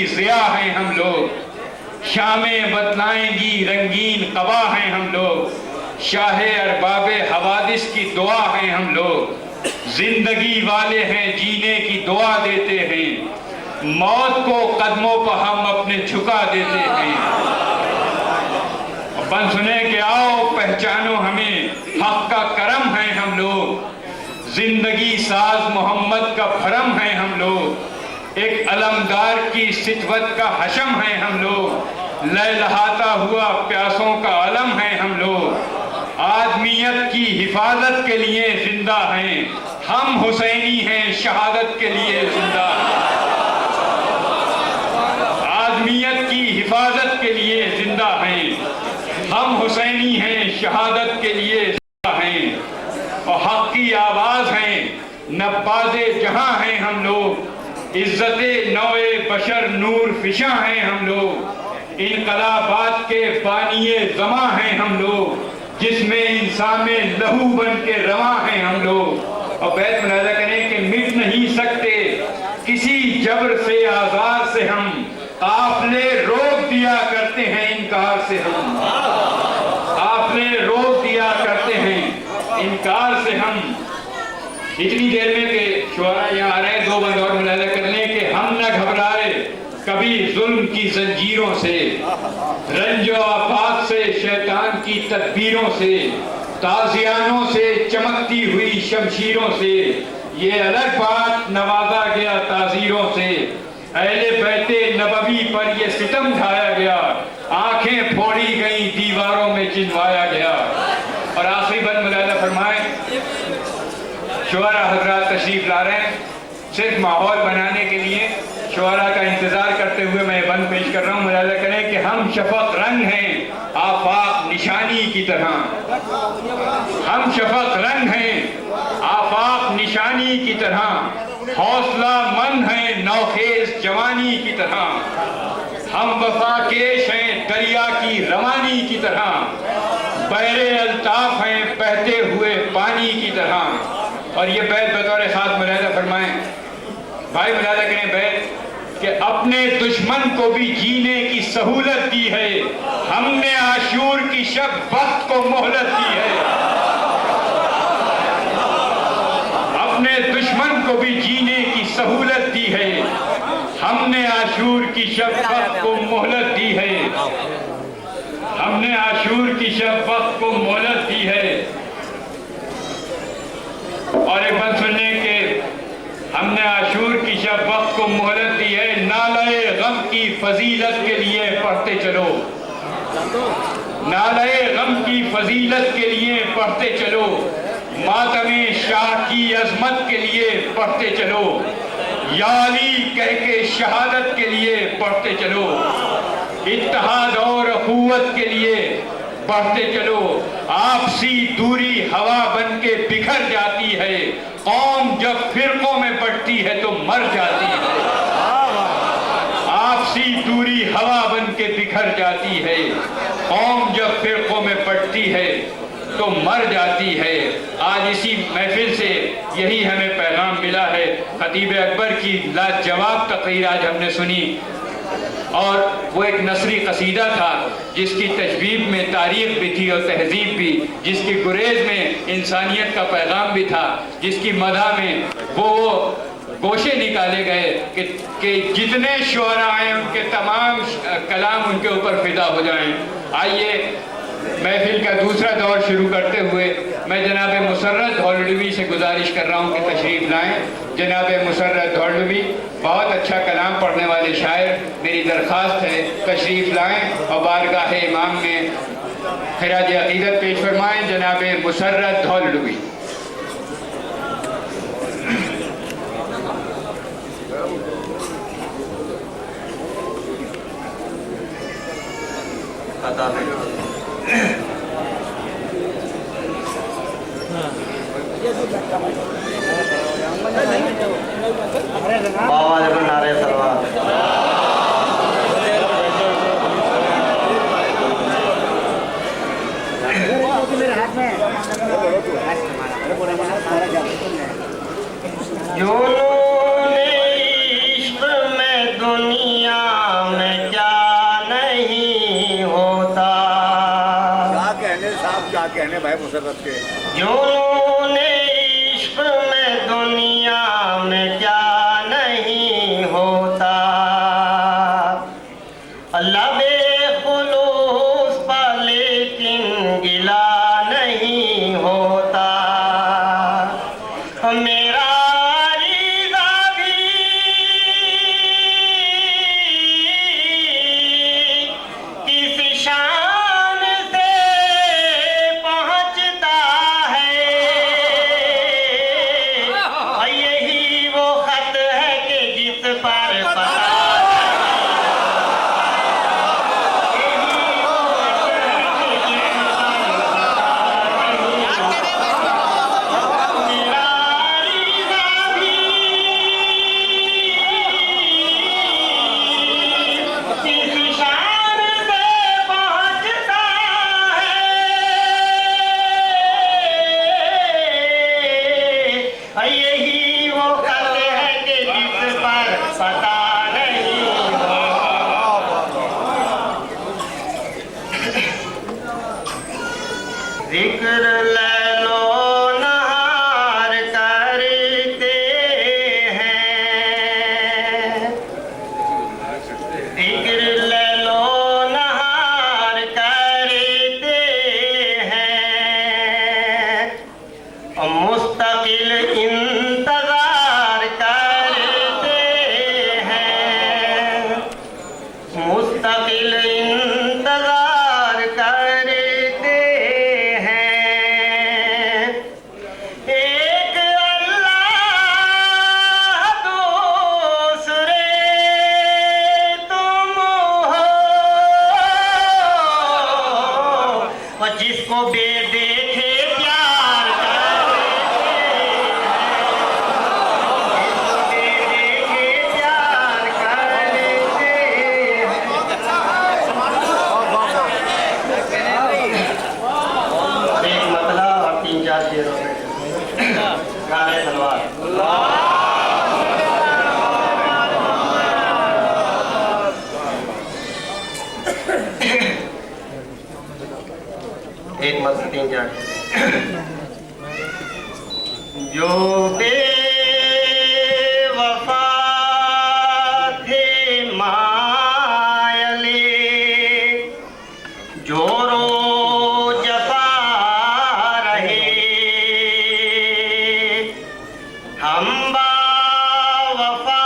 की ज़िया हैं हम लोग, शामें बतलाएंगी रंगीन कबा हैं हम लोग, शाहे अरबाबे हवादिस की दुआ हैं हम लोग, जिंदगी वाले हैं जीने की दुआ देते हैं, मौत को कदमों पर हम अपने झुका देते हैं। अपन सुने कि आओ पहचानो हमें, हक का करम है हम लोग, जिंदगी साज मोहम्मद का भरम है हम लोग, एक अलमदार की सितवत का हशम है हम लोग, लहलहाता हुआ प्यासों का अलम है हम लोग, आदमियत की हिफाजत के लिए जिंदा हैं हम, हुसैनी हैं शहादत के लिए जिंदा हैं, आदमियत की हिफाजत के लिए जिंदा हैं हम, हुसैनी हैं शहादत के लिए जिंदा हैं, और हक की आवाज हैं नब्बाज़े जहां हैं हम लोग, इज्जते नौए बशर नूर फिशा हैं हम लोग, इनकलाबात के बानिए जमा हैं हम लोग, जिसमें इंसान में लहू बन के रवा हैं हम लोग। और बैत मुलाजा करें कि मिट नहीं सकते किसी जबर से आजार से हम, काफले रोक दिया करते हैं इनकार से हम, काफले रोक दिया करते हैं इनकार से हम। इतनी देर में के शुआरा यहाँ आ रहे हैं, दो बंद और मुलाजा करने के, हम न घबराए कभी जुल्म की जंजीरों से, रंजो आफात से शैतान की तदबीरों से, ताजियानों से चमकती हुई शमशीरों से, ये अलग बात नवाजा गया ताजीरों से, अहले बैते नबवी पर ये सितम ढाया गया, आंखें फोड़ी गई दीवारों में चिनवाया गया। और आखिरी बंद मुलाजा फरमाए, शुआरा हजरात तशरीफ ला रहे हैं, सिर्फ माहौल बनाने के लिए शुआरा का इंतजार करते हुए मैं बंद पेश कर रहा हूँ। मुलाजा करें कि हम शफक रंग हैं आफाक निशानी की तरह, हम शफक रंग हैं आफाक निशानी की तरह, हौसला मंद हैं नौखेज जवानी की तरह, हम वफाकेश हैं दरिया की रवानी की तरह, बहरे अल्ताफ हैं बहते हुए पानी की तरह। और ये बैत बतौर खास मुलाजा फरमाएं भाई, मुलाजा करें बैत कि अपने दुश्मन को भी जीने की सहूलत दी है, हमने आशूर की शब वक्त को मोहलत दी है, अपने दुश्मन को भी जीने की सहूलत दी है, हमने आशूर की शब वक्त को मोहलत दी है, हमने आशूर की शब वक्त को मोहलत दी है। और एक बात सुनने के, हमने आशूर की शब वक्त को मोहलत दी है, नाले गम की फजीलत के लिए पढ़ते चलो, नाले गम की फजीलत के लिए पढ़ते चलो, मातमे शाह की अजमत के लिए पढ़ते चलो, या अली कह के शहादत के लिए पढ़ते चलो, इत्तेहाद और अखुवत के लिए बढ़ते चलो, आपसी दूरी हवा बन के बिखर जाती है, कौम जब फिरकों में बढ़ती है तो मर जाती है, आपसी दूरी हवा बन के बिखर जाती है, कौम जब फिरकों में बढ़ती है तो मर जाती है। आज इसी महफिल से यही हमें पैगाम मिला है। खतीब अकबर की लाजवाब तकरीर आज हमने सुनी, और वो एक नसरी कसीदा था जिसकी तजवीब में तारीख भी थी और तहजीब भी, जिसकी गुरेज में इंसानियत का पैगाम भी था, जिसकी मदह में वो गोशे निकाले गए कि जितने शुअरा आए उनके तमाम कलाम उनके ऊपर फिदा हो जाएं। आइए महफिल का दूसरा दौर शुरू करते हुए मैं जनाब मुसर्रत धौलवी से गुजारिश कर रहा हूँ कि तशरीफ़ लाएँ। जनाब मुसर्रत धौलवी बहुत अच्छा कलाम पढ़ने वाले शायर, मेरी दरख्वास्त है तशरीफ़ लाएँ और बारगाह इमाम में खिराज अक़ीदत पेश फरमाएँ। जनाब मुसर्रत धौलवी। बाबा जब नारे सलवार जो इश्क़ में दुनिया भाई मुसर्रफ के। जुनून इश्क में दुनिया में क्या नहीं होता, लबे खुलूस पर लेकिन गिला नहीं होता। मेरा रिज़ा भी किस शान से पहुँचता है, और यही वो खत है कि जिस पर पता यही वो खत है कि जिस पर पता नहीं जिक्र लैलो नहार करते हैं, जिक्र लैलो नहार करते हैं, मुस्तकिल इंतजार करते हैं, मुस्तकिल इंतजार करते हैं। एक अल्लाह दूसरे तुम हो, और जिसको बेदेखे प्यार गाने सलवार। एक मतलब 3-4 जो बेवफा थे मायले, जो रोज जफा रहे, हम बावफा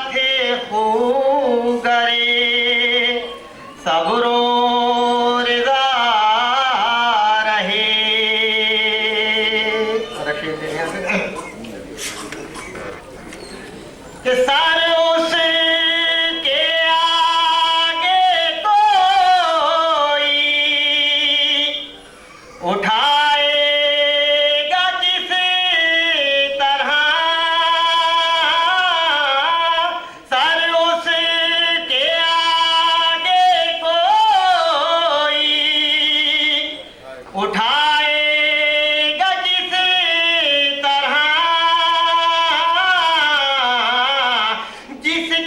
थे खूगरे, सब्रो रिज़ा रहे। कि सर उसके आगे कोई उठाएगा किस तरह, सर उसके आगे कोई उठाएगा किस तरह, जिसे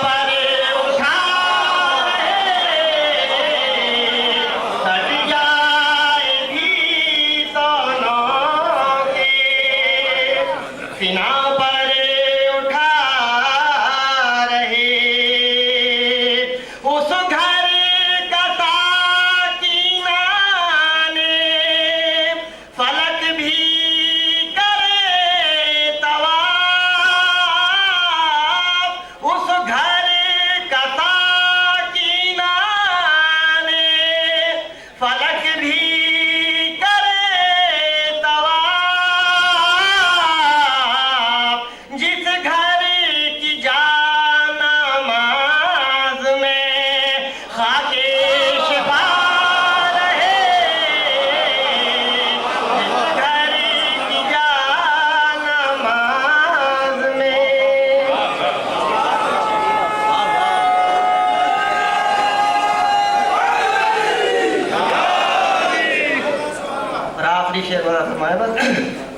पर उठा रहे, सज जाए भी दोनों के सीना पर उठा रहे। उस घर का साकीना ने फलक भी करे तवाफ, उस घर का साकीना ने फलक भी करे तवाफ, जिस घर की जानमाज में खाके शिफा रहे, जिस घर की जानमाज में। और आखिरी शेर बड़ा फरमाया बस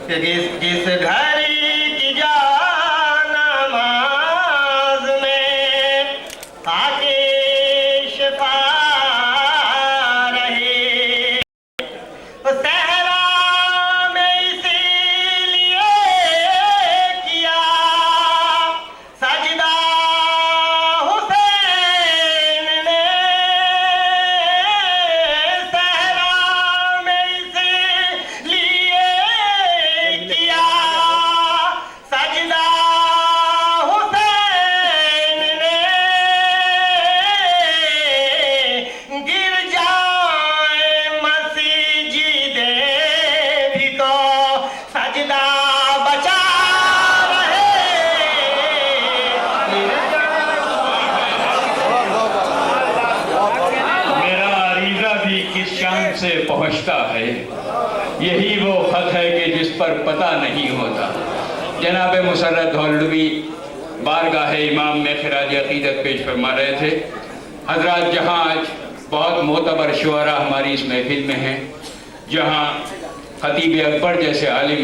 कि जिस घर की जानमाज में आके शिफा रहे, सहरा में इसीलिए किया सजदा हुसैन ने, सहरा में इसीलिए किया सजदा हुसैन ने, गिर जाए मस्जिदे भी तो सजदा बचा रहे, मेरा अरीजा भी किस शान से पहुंचता है, यही वो खत है कि जिस पर पता नहीं होता। जनाब मुसर्रत दौलवी बारगाह इमाम में खिराज अकीदत पेश फरमा रहे थे। हजरात, जहाँ आज बहुत मोतबर शुअरा हमारी इस महफिल में हैं, जहाँ खतीब अकबर जैसे आलिम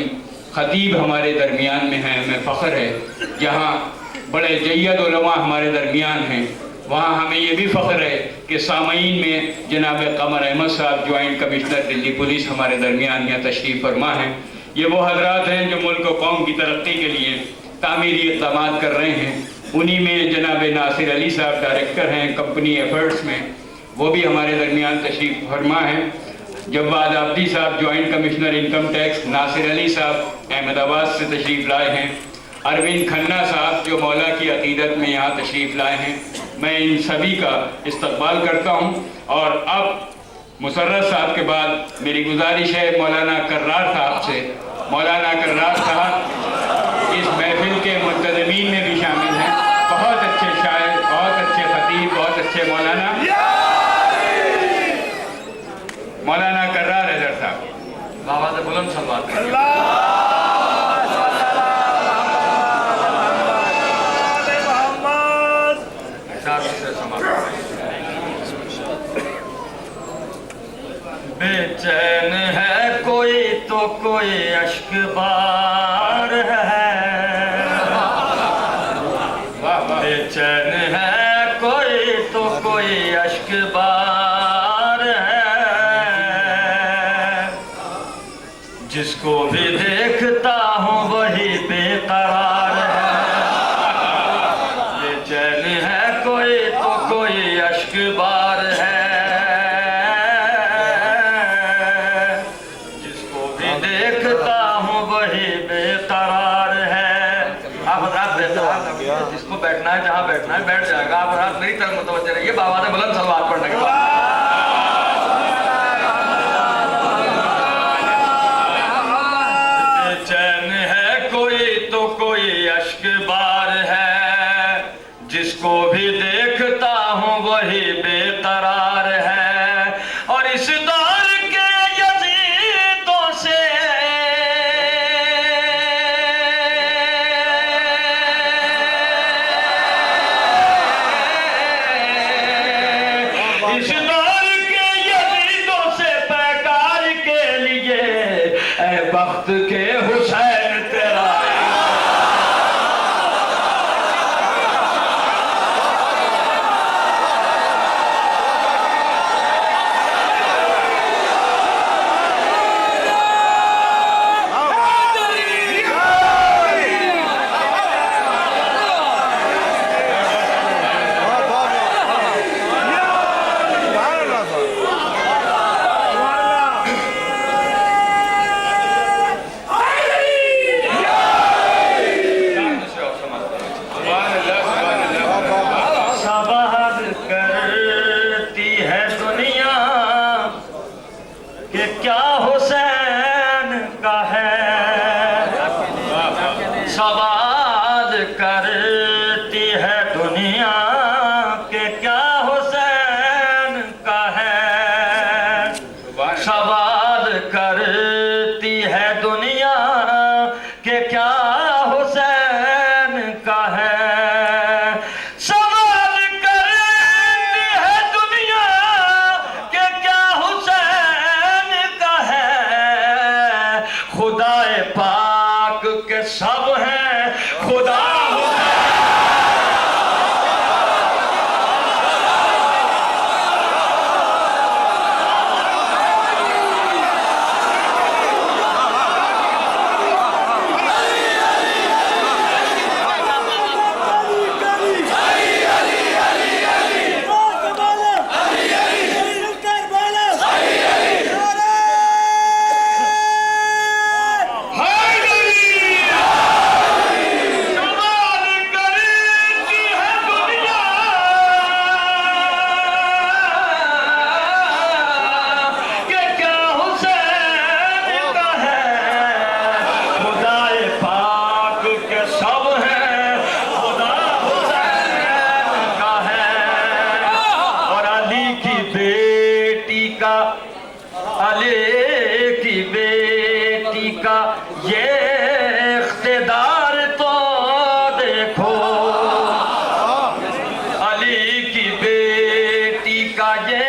खतीब हमारे दरमियान में हैं, हमें फ़ख्र है। जहाँ बड़े जय्यद उलमा हमारे दरमियान हैं, वहाँ हमें ये भी फ़ख्र है कि सामईन में जनाब कमर अहमद साहब ज्वाइंट कमिश्नर दिल्ली पुलिस हमारे दरमियान यहाँ तशरीफ़ फरमा हैं। ये वो हजरात हैं जो मुल्क व कौम की तरक्की के लिए तामीरी इक़दामात कर रहे हैं। उन्हीं में जनाब नासिर अली साहब डायरेक्टर हैं कंपनी एफर्ट्स में, वो भी हमारे दरमियान तशरीफ़ फरमा हैं। जवाद आब्दी साहब joint commissioner income tax, Nasir Ali साहब अहमदाबाद से तशरीफ़ लाए हैं, अरविंद खन्ना साहब जो मौला की अकीदत में यहाँ तशरीफ़ लाए हैं। मैं इन सभी का इस्तकबाल करता हूँ। और अब मुसर्रत साहब के बाद मेरी गुजारिश है मौलाना कर्रार साहब से। मौलाना कर्रार साहब इस महफिल के मुंतज़मीन में भी शामिल हैं, बहुत अच्छे शायर, बहुत अच्छे खतीब, बहुत अच्छे मौलाना। मौलाना कर्रार हैदर साहब, बाबा से बुलंद सलवात करें। बेचैन है कोई तो कोई अश्क बार है, बेचैन है कोई तो कोई अश्क बार है, जिसको भी देखता हूँ वही बेकरार है। बेचैन है कोई तो कोई अश्क बार है, देखता हूँ वही बेकरार है। आप जिसको बैठना है जहाँ बैठना है बैठ जाएगा। आप रात मेरी तरफ मुतवज्जह रहिए, बाबा ने बुलंद सलवात पढ़ने के बाद। बेचैन है कोई तो कोई अश्क बार है, जिसको भी देखता हूँ वही बेकरार है। और इस दौर के यजीदों से इस दौर के यजीदों से पैकार के लिए ऐ वक्त के हुसैन तेरा अली की बेटी का ये इख्तिदार तो देखो, अली की बेटी का ये